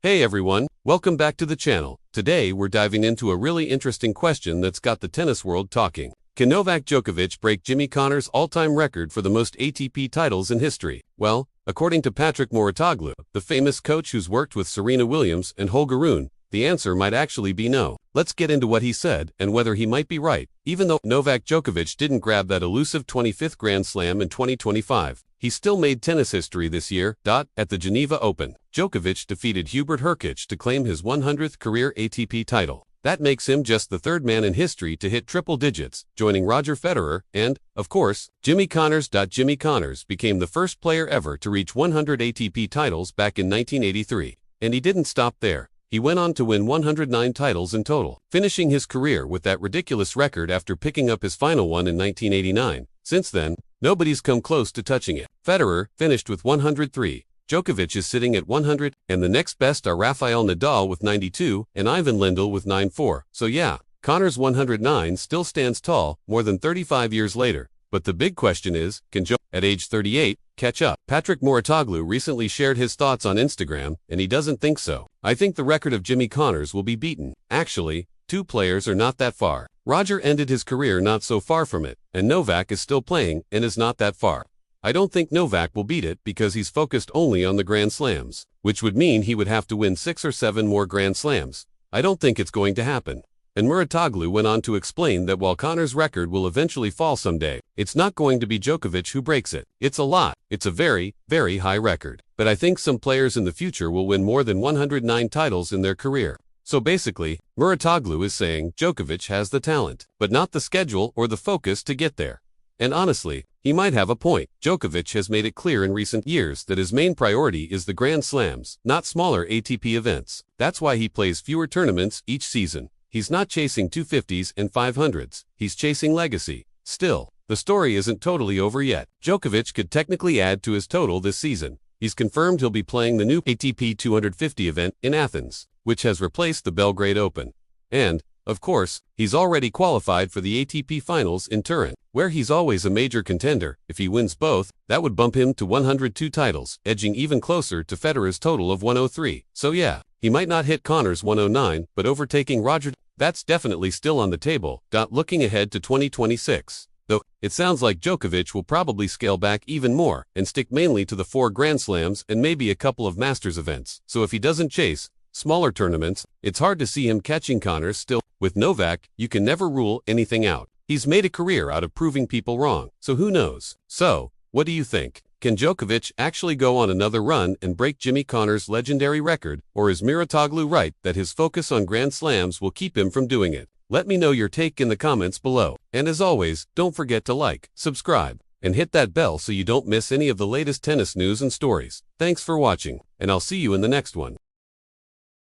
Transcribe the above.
Hey everyone, welcome back to the channel. Today we're diving into a really interesting question that's got the tennis world talking. Can Novak Djokovic break Jimmy Connors' all-time record for the most ATP titles in history? Well, according to Mouratoglou, the famous coach who's worked with Serena Williams and Holger Rune, the answer might actually be no. Let's get into what he said and whether he might be right. Even though Novak Djokovic didn't grab that elusive 25th Grand Slam in 2025, he still made tennis history this year. At the Geneva Open, Djokovic defeated Hubert Hurkacz to claim his 100th career ATP title. That makes him just the third man in history to hit triple digits, joining Roger Federer and, of course, Jimmy Connors. Jimmy Connors became the first player ever to reach 100 ATP titles back in 1983. And he didn't stop there. He went on to win 109 titles in total, finishing his career with that ridiculous record after picking up his final one in 1989. Since then, nobody's come close to touching it. Federer finished with 103. Djokovic is sitting at 100, and the next best are Rafael Nadal with 92 and Ivan Lendl with 94. So yeah, Connors' 109 still stands tall more than 35 years later. But the big question is, can Djokovic, at age 38, catch up? Mouratoglou recently shared his thoughts on Instagram, and he doesn't think so. I think the record of Jimmy Connors will be beaten. Actually, two players are not that far. Roger ended his career not so far from it, and Novak is still playing and is not that far. I don't think Novak will beat it because he's focused only on the Grand Slams, which would mean he would have to win 6 or 7 more Grand Slams. I don't think it's going to happen. And Mouratoglou went on to explain that while Connors' record will eventually fall someday, it's not going to be Djokovic who breaks it. It's a lot. It's a very, very high record. But I think some players in the future will win more than 109 titles in their career. So basically, Mouratoglou is saying Djokovic has the talent, but not the schedule or the focus to get there. And honestly, he might have a point. Djokovic has made it clear in recent years that his main priority is the Grand Slams, not smaller ATP events. That's why he plays fewer tournaments each season. He's not chasing 250s and 500s, he's chasing legacy. Still, the story isn't totally over yet. Djokovic could technically add to his total this season. He's confirmed he'll be playing the new ATP 250 event in Athens, which has replaced the Belgrade Open. And, of course, he's already qualified for the ATP Finals in Turin, where he's always a major contender. If he wins both, that would bump him to 102 titles, edging even closer to Federer's total of 103. So yeah, he might not hit Connors' 109, but overtaking Roger, that's definitely still on the table. Looking ahead to 2026. Though, it sounds like Djokovic will probably scale back even more and stick mainly to the 4 Grand Slams and maybe a couple of Masters events. So if he doesn't chase smaller tournaments, it's hard to see him catching Connors still. With Novak, you can never rule anything out. He's made a career out of proving people wrong, so who knows? So, what do you think? Can Djokovic actually go on another run and break Jimmy Connors' legendary record, or is Mouratoglou right that his focus on Grand Slams will keep him from doing it? Let me know your take in the comments below. And as always, don't forget to like, subscribe, and hit that bell so you don't miss any of the latest tennis news and stories. Thanks for watching, and I'll see you in the next one.